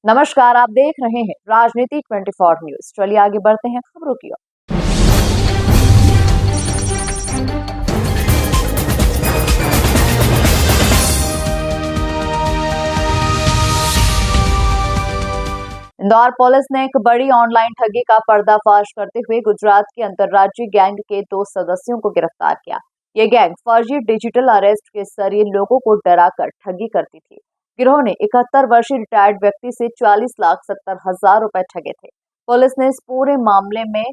नमस्कार, आप देख रहे हैं राजनीति 24 न्यूज। चलिए आगे बढ़ते हैं खबरों की ओर। इंदौर पुलिस ने एक बड़ी ऑनलाइन ठगी का पर्दाफाश करते हुए गुजरात के अंतर्राज्यीय गैंग के 2 सदस्यों को गिरफ्तार किया। ये गैंग फर्जी डिजिटल अरेस्ट के जरिए लोगों को डराकर ठगी करती थी। गिरोह ने 71 वर्षीय रिटायर्ड व्यक्ति से 40,70,000 रुपए ठगे थे। पुलिस ने इस पूरे मामले में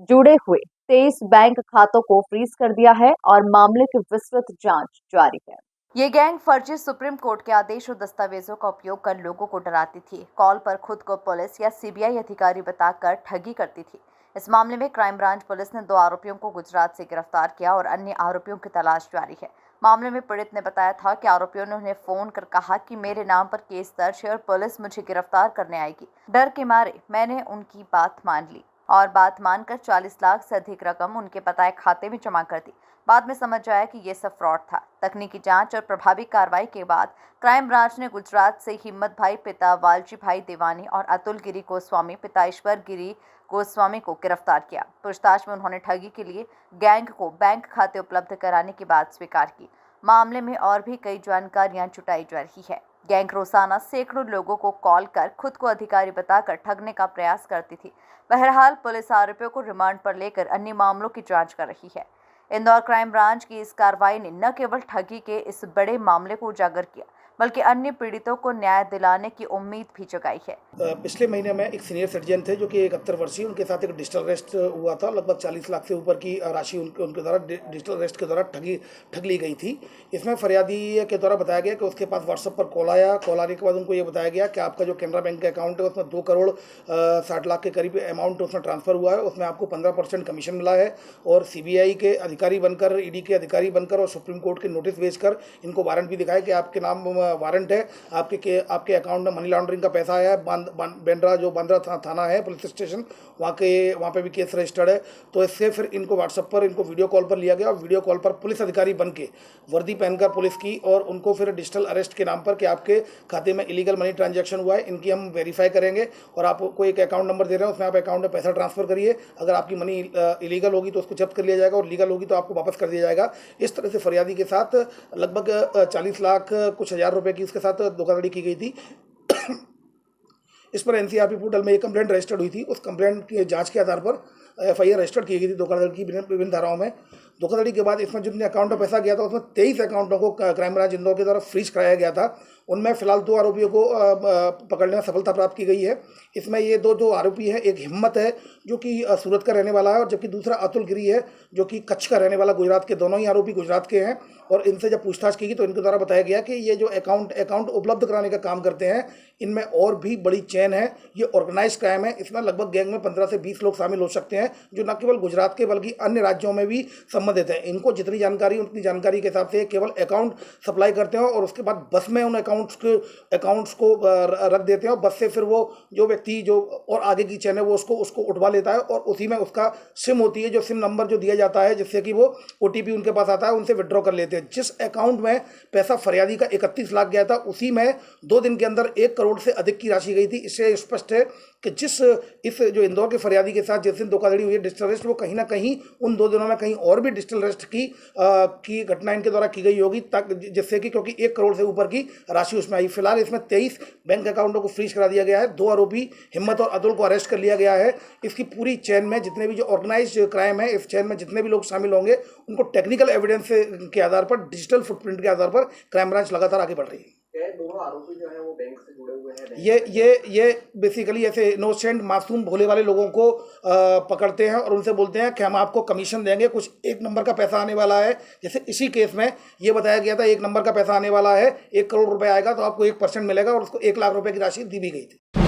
जुड़े हुए 23 बैंक खातों को फ्रीज कर दिया है और मामले की विस्तृत जांच जारी है। ये गैंग फर्जी सुप्रीम कोर्ट के आदेश और दस्तावेजों का उपयोग कर लोगों को डराती थी। कॉल पर खुद को पुलिस या सीबीआई अधिकारी बताकर ठगी करती थी। इस मामले में क्राइम ब्रांच पुलिस ने 2 आरोपियों को गुजरात से गिरफ्तार किया और अन्य आरोपियों की तलाश जारी है। मामले में पीड़ित ने बताया था कि आरोपियों ने उन्हें फोन कर कहा कि मेरे नाम पर केस दर्ज है और पुलिस मुझे गिरफ्तार करने आएगी। डर के मारे मैंने उनकी बात मान ली और बात मानकर 40 लाख से अधिक रकम उनके बताए खाते में जमा कर दी। बाद में समझ आया कि ये सब फ्रॉड था। तकनीकी जांच और प्रभावी कार्रवाई के बाद क्राइम ब्रांच ने गुजरात से हिम्मत भाई पिता वालजी भाई देवानी और अतुल गिरी गोस्वामी पिता ईश्वर गिरी गोस्वामी को गिरफ्तार किया। पूछताछ में उन्होंने ठगी के लिए गैंग को बैंक खाते उपलब्ध कराने की बात स्वीकार की। मामले में और भी कई जानकारियां जुटाई जा रही है। गैंग रोजाना सैकड़ों लोगों को कॉल कर खुद को अधिकारी बताकर ठगने का प्रयास करती थी। बहरहाल पुलिस आरोपियों को रिमांड पर लेकर अन्य मामलों की जांच कर रही है। इंदौर क्राइम ब्रांच की इस कार्रवाई ने न केवल ठगी के इस बड़े मामले को उजागर किया बल्कि अन्य पीड़ितों को न्याय दिलाने की उम्मीद भी जगाई है। पिछले महीने में एक सीनियर सिटीजन थे जो कि 71 वर्षीय, उनके साथ एक डिजिटल अरेस्ट हुआ था। लगभग 40 लाख से ऊपर की राशि उनके द्वारा डिजिटल अरेस्ट के द्वारा ठग ली गई थी। इसमें फरियादी के द्वारा बताया गया कि उसके पास व्हाट्सएप पर कॉल आया। कॉल आने के बाद उनको ये बताया गया कि आपका जो कैनरा बैंक का अकाउंट है उसमें 2 करोड़ 60 लाख के करीब अमाउंट उसमें ट्रांसफर हुआ है। उसमें आपको 15% कमीशन मिला है और सीबीआई के अधिकारी बनकर, ईडी के अधिकारी बनकर और सुप्रीम कोर्ट के नोटिस भेजकर इनको वारंट भी दिखाया कि आपके नाम वारंट है, आपके अकाउंट में मनी लॉन्ड्रिंग का पैसा आया है। बेंड्रा जो बांद्रा थाना है पुलिस स्टेशन, वहाँ पे भी केस रजिस्टर्ड है। तो इससे फिर इनको व्हाट्सएप पर इनको वीडियो कॉल पर लिया गया और वीडियो कॉल पर पुलिस अधिकारी बन के वर्दी पहनकर पुलिस की और उनको फिर डिजिटल अरेस्ट के नाम पर कि आपके खाते में इलीगल मनी ट्रांजैक्शन हुआ है, इनकी हम वेरीफाई करेंगे और आपको एक अकाउंट नंबर दे रहे हैं, उसमें आप अकाउंट में पैसा ट्रांसफर करिए। अगर आपकी मनी इलीगल होगी तो उसको जब्त कर लिया जाएगा और लीगल होगी तो आपको वापस कर दिया जाएगा। इस तरह से फरियादी के साथ लगभग 40 लाख कुछ हज़ार रुपये की उसके साथ धोखाधड़ी की गई थी। इस पर एनसीआरपी पोर्टल में एक कंप्लेंट रजिस्टर्ड हुई थी। उस कंप्लेंट की जांच के आधार पर एफआईआर रजिस्टर्ड की गई थी धोखाधड़ी की विभिन्न धाराओं में। धोखाधड़ी के बाद इसमें जितने अकाउंट में पैसा गया था उसमें 23 अकाउंटों को क्राइम ब्रांच इंदौर के द्वारा फ्रीज कराया गया था। उनमें फिलहाल 2 आरोपियों को पकड़ने में सफलता प्राप्त की गई है। इसमें ये दो आरोपी हैं, एक हिम्मत है जो कि सूरत का रहने वाला है और जबकि दूसरा अतुल गिरी है जो कि कच्छ का रहने वाला, गुजरात के। दोनों ही आरोपी गुजरात के हैं और इनसे जब पूछताछ की गई तो इनके द्वारा बताया गया कि ये जो अकाउंट उपलब्ध कराने का काम करते हैं, इनमें और भी बड़ी चेन है। ये ऑर्गेनाइज क्राइम है। इसमें लगभग गैंग में 15 से 20 लोग शामिल हो सकते हैं जो न केवल गुजरात के बल्कि अन्य राज्यों में भी संबंधित हैं। इनको जितनी जानकारी उतनी जानकारी के हिसाब से केवल अकाउंट सप्लाई करते हैं और उसके बाद बस में उन अकाउंट्स को रख देते हैं और बस से फिर वो जो व्यक्ति जो और आगे की चेन है वो उसको उठवा लेता है और उसी में उसका सिम होती है, जो सिम नंबर जो दिया जाता है जिससे कि वो ओटीपी उनके पास आता है, उनसे विड्रॉ कर लेते हैं। जिस अकाउंट में पैसा फरियादी का 31 लाख गया था उसी में 2 दिन के अंदर 1 करोड़ से अधिक की राशि गई थी। इससे स्पष्ट है कि इस जो इंदौर के फरियादी के साथ जिस दिन धोखाधड़ी हुई है डिजिटल अरेस्ट, वो कहीं ना कहीं उन 2 दिनों में कहीं और भी डिजिटल अरेस्ट की घटना इनके द्वारा की गई होगी, जिससे कि क्योंकि 1 करोड़ से ऊपर की राशि उसमें आई। फिलहाल इसमें 23 बैंक अकाउंटों को फ्रीज करा दिया गया है। 2 आरोपी हिम्मत और अतुल को अरेस्ट कर लिया गया है। इसकी पूरी चेन में जितने भी जो ऑर्गेनाइज क्राइम है, इस चेन में जितने भी लोग शामिल होंगे उनको टेक्निकल एविडेंस के आधार पर, डिजिटल फुटप्रिंट के आधार पर क्राइम ब्रांच लगातार आगे बढ़ रही है। दोनों आरोपी जो है वो बैंक से जुड़े हुए हैं। ये बेसिकली ऐसे इनोसेंट मासूम भोले वाले लोगों को पकड़ते हैं और उनसे बोलते हैं कि हम आपको कमीशन देंगे, कुछ 1 नंबर का पैसा आने वाला है। जैसे इसी केस में ये बताया गया था 1 नंबर का पैसा आने वाला है, 1 करोड़ रुपए आएगा तो आपको 1% मिलेगा और उसको 1 लाख रुपए की राशि दी भी गई थी।